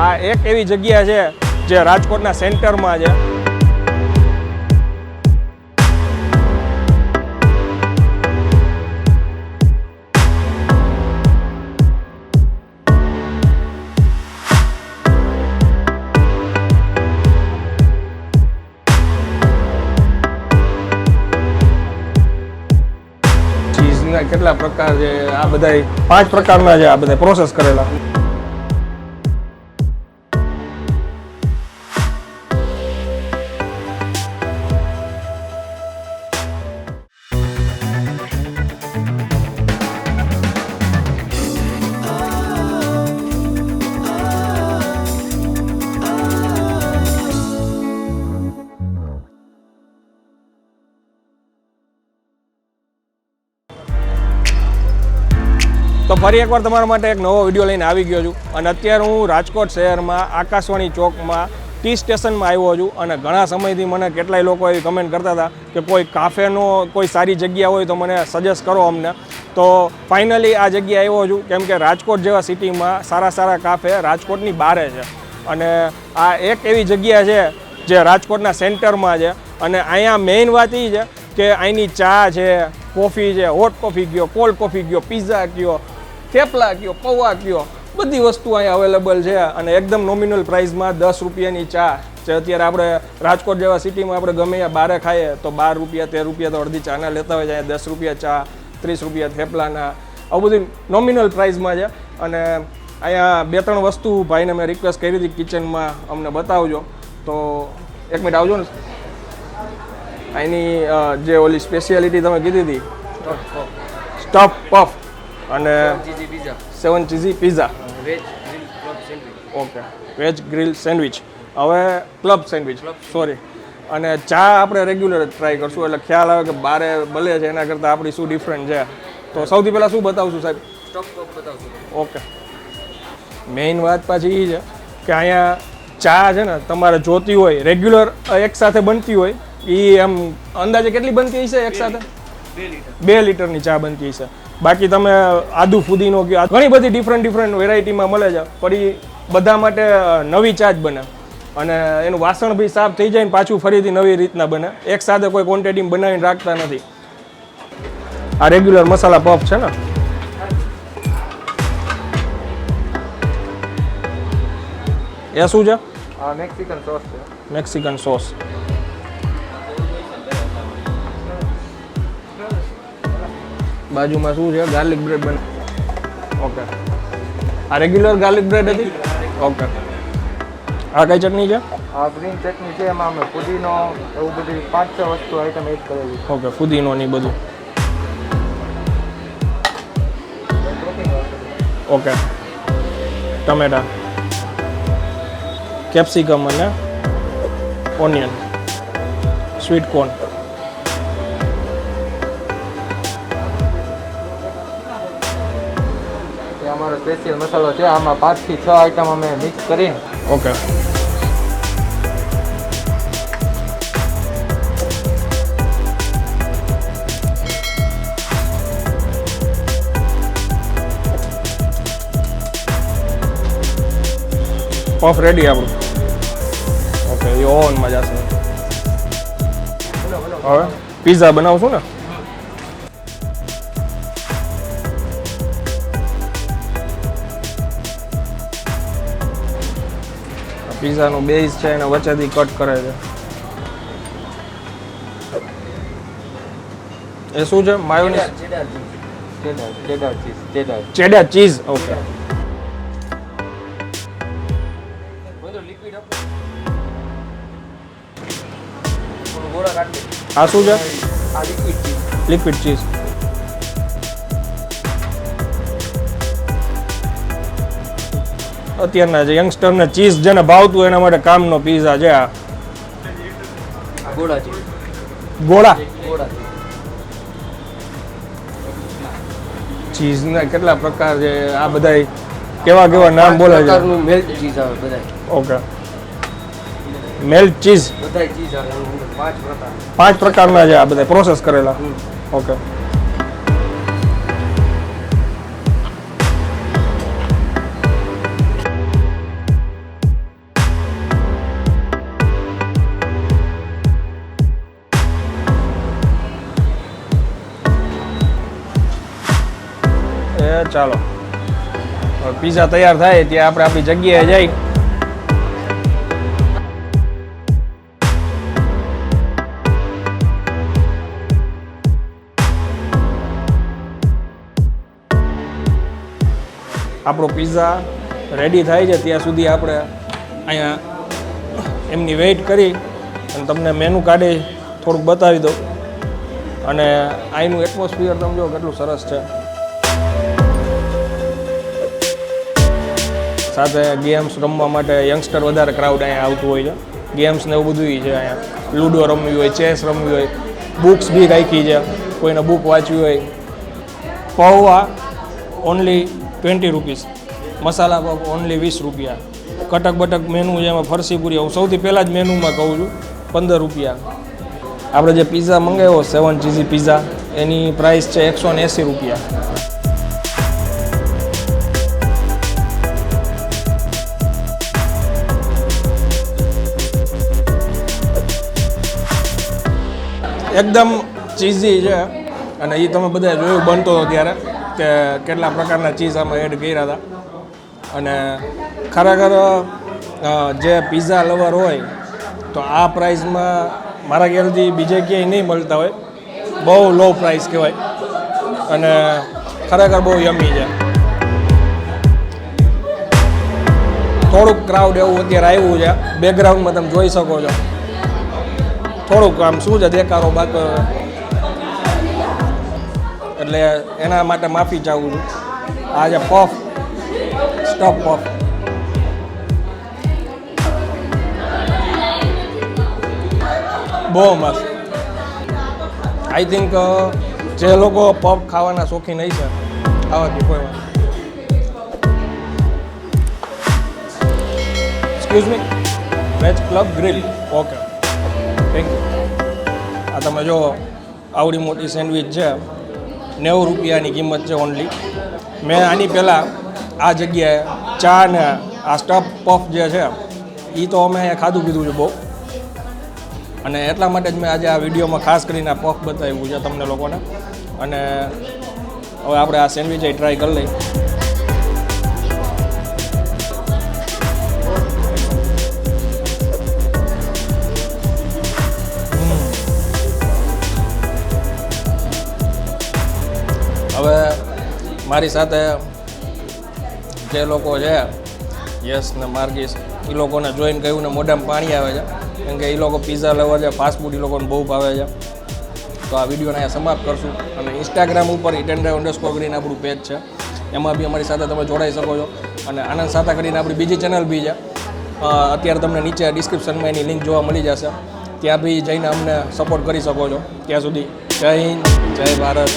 આ એક એવી જગ્યા છે જે રાજકોટના સેન્ટરમાં છે. ચીઝના કેટલા પ્રકાર છે, આ બધા 5 પ્રકારના છે, આ બધા પ્રોસેસ કરેલા. તો ફરી એકવાર તમારા માટે એક નવો વિડીયો લઈને આવી ગયો છું અને અત્યારે હું રાજકોટ શહેરમાં આકાશવાણી ચોકમાં ટી સ્ટેશનમાં આવ્યો છું. અને ઘણા સમયથી મને કેટલાય લોકો એવી કમેન્ટ કરતા હતા કે કોઈ કાફેનો કોઈ સારી જગ્યા હોય તો મને સજેસ્ટ કરો અમને. તો ફાઇનલી આ જગ્યાએ આવ્યો છું, કેમ કે રાજકોટ જેવા સિટીમાં સારા કાફે રાજકોટની બહારે છે. અને આ એક એવી જગ્યા છે જે રાજકોટના સેન્ટરમાં છે. અને અહીંયા મેઇન વાત એ છે કે અહીંની ચા છે, કોફી છે, હોટ કોફી કયો, કોલ્ડ કોફી કયો, પિઝા કયો, થેપલા કયો, પૌવા કયો, બધી વસ્તુ અહીંયા અવેલેબલ છે. અને એકદમ નોમિનલ પ્રાઇસમાં 10 રૂપિયાની ચા જે અત્યારે આપણે રાજકોટ જેવા સિટીમાં આપણે ગમે ત્યાં બહાર ખાઈએ તો 12 રૂપિયા 13 રૂપિયા તો અડધી ચાના લેતા હોય છે. અહીંયા 10 રૂપિયા ચા, 30 રૂપિયા થેપલાના, આવું બધું નોમિનલ પ્રાઇસમાં છે. અને અહીંયા 2-3 વસ્તુ ભાઈને મેં રિક્વેસ્ટ કરી હતી કિચનમાં અમને બતાવજો. તો એક મિનિટ આવજો ને. અહીંની જે ઓલી સ્પેશિયાલિટી તમે કીધી હતી સ્ટફ પફ અને 7 cheesy pizza, okay, veg grill sandwich, હવે ક્લબ સેન્ડવિચ, સોરી. અને ચા આપણે રેગ્યુલર ટ્રાય કરશું એટલે ખ્યાલ આવે કે બારે ભલે છે એના કરતાં આપણી શું ડિફરન્ટ છે. તો સૌથી પહેલાં શું બતાવશું સાહેબ? સ્ટફ પફ બતાવશું. ઓકે. મેઇન વાત પાછી એ છે કે અહીંયા ચા છે ને તમારે જોતી હોય રેગ્યુલર એકસાથે બનતી હોય એ આમ અંદાજે કેટલી બનતી હશે એક સાથે? 2 લીટરની ચા બનતી હશે. બાકી તમે આદુ ફુદીનો કે ઘણી બધી ડિફરન્ટ વેરાયટીમાં મળે છે, પણ એ બધા માટે નવી ચા જ બને. અને એનું વાસણ બી સાફ થઈ જાય ને પાછું ફરીથી નવી રીતના બને. એક સાથે કોઈ ક્વોન્ટિટીમાં બનાવીને રાખતા નથી. આ રેગ્યુલર મસાલા પફ છે ને. એ શું છે? મેક્સિકન સોસ છે. Mexican sauce. બાજુમાં શું છે? ગાર્લિક બ્રેડ બને. ઓકે. આ રેગ્યુલર ગાર્લિક બ્રેડ હતી? ઓકે. આ કઈ ચટણી છે? આ ગ્રીન ચટણી છે, એમાં અમે પુદીનો એવું બધી 5-6 વસ્તુ આઈટમ એડ કરેલી. ઓકે, પુદીનો ની બધું. ઓકે. ટમેટા, કેપ્સિકમ અને ઓનિયન, સ્વીટ કોર્ન. અમારો સ્પેશિયલ મસાલો છે, આમાં 5 થી 6 આઈટમ અમે મિક્સ કરી. ઓકે. પફ રેડી આપણું. ઓકે, એ ઓવનમાં જશે. હવે પિઝા બનાવશું ને. પિઝાનું બેઝ છે એને વચ્ચેથી કટ કરે છે. એ શું છે? Mayonnaise, ચેડર cheese. ઓકે. આ શું છે? Liquid cheese. અત્યારના જે યંગસ્ટરને ચીઝ જેને ભાવતું એના માટે કામનો પિઝા છે. આ ગોળા ચીઝના કેટલા પ્રકાર છે, આ બધા કેવા નામ બોલે છે? મેલ્ટ ચીઝ આવે બધા. ઓકે. મેલ્ટ ચીઝ બધા ચીઝ આવે 5 પ્રકાર. 5 પ્રકારના છે આ બધા પ્રોસેસ કરેલા. ઓકે. ચાલો પીઝા તૈયાર થાય ત્યાં આપણે આપણી જગ્યાએ જઈ આપણો પીઝા રેડી થાય છે ત્યાં સુધી આપણે અહીંયા એમની વેઇટ કરી અને તમને મેનુ કાઢી થોડુંક બતાવી દઉં અને અહીંનું એટમોસ્ફિયર તમે જો કેટલું સરસ છે. સાથે ગેમ્સ રમવા માટે યંગસ્ટર વધારે ક્રાઉડ અહીંયા આવતું હોય છે. ગેમ્સ ને એવું બધું છે અહીંયા. લૂડો રમવી હોય, ચેસ રમવી હોય, બુક્સ બી રાખી છે, કોઈને બુક વાંચવી હોય. પૌવા ઓનલી 20 રૂપીસ, મસાલા પાવ ઓનલી 20 રૂપિયા. કટક બટક મેનુ છે એમાં ફરસી પૂરી હું સૌથી પહેલાં જ મેનુમાં કહું છું 15 રૂપિયા. આપણે જે પીઝા મંગાવ્યો 7 ચીઝી પીઝા એની પ્રાઇસ છે 180 રૂપિયા. એકદમ ચીઝી છે અને એ તમે બધા જોયું બનતો હતો ત્યારે કે કેટલા પ્રકારના ચીઝ આમાં એડ કર્યા હતા. અને ખરેખર જે પીઝા લવર હોય તો આ પ્રાઇસમાં મારા ખ્યાલથી બીજે ક્યાંય નહીં મળતા હોય. બહુ લો પ્રાઇસ કહેવાય અને ખરેખર બહુ યમી છે. થોડુંક ક્રાઉડ એવું અત્યારે આવ્યું છે, બેકગ્રાઉન્ડમાં તમે જોઈ શકો છો. થોડુંક આમ શું છે દેખાડો બાકી, એટલે એના માટે માફી ચાહું છું. આ જે પફ સ્ટફ પફ બહુ મસ્ત. આઈ થિંક જે લોકો પફ ખાવાના શોખીન નહીં છે ખાવાથી કોઈ વાત. Excuse me, veg club grill. Okay, thank you. આ તમે જો આવડી મોટી સેન્ડવિચ છે, 90 રૂપિયાની કિંમત છે ઓનલી. મેં આની પહેલાં આ જગ્યાએ ચા ને આ સ્ટફ પફ જે છે એ તો અમે અહીંયા ખાધું પીધું છે બહુ, અને એટલા માટે જ મેં આજે આ વિડીયોમાં ખાસ કરીને આ પફ બતાવ્યું છે તમને લોકોને. અને હવે આપણે આ સેન્ડવિચ ટ્રાય કરી લઈએ. હવે મારી સાથે જે લોકો છે યસ ને માર્ગીસ, એ લોકોને જોઈને કહ્યું ને મોઢામાં પાણી આવે છે, કેમ કે એ લોકો પીઝા લેવા છે, ફાસ્ટ ફૂડ એ લોકોને બહુ ભાવે છે. તો આ વિડીયોને અહીંયા સમાપ્ત કરશું. અને ઇન્સ્ટાગ્રામ ઉપર @_green આપણું પેજ છે, એમાં બી અમારી સાથે તમે જોડાઈ શકો છો. અને આનંદ સાતા કરીને આપણી બીજી ચેનલ બી છે, અત્યારે તમને નીચે ડિસ્ક્રિપ્શનમાં એની લિંક જોવા મળી જશે. ત્યાં બી જઈને અમને સપોર્ટ કરી શકો છો. ત્યાં સુધી જય હિન્દ, જય ભારત.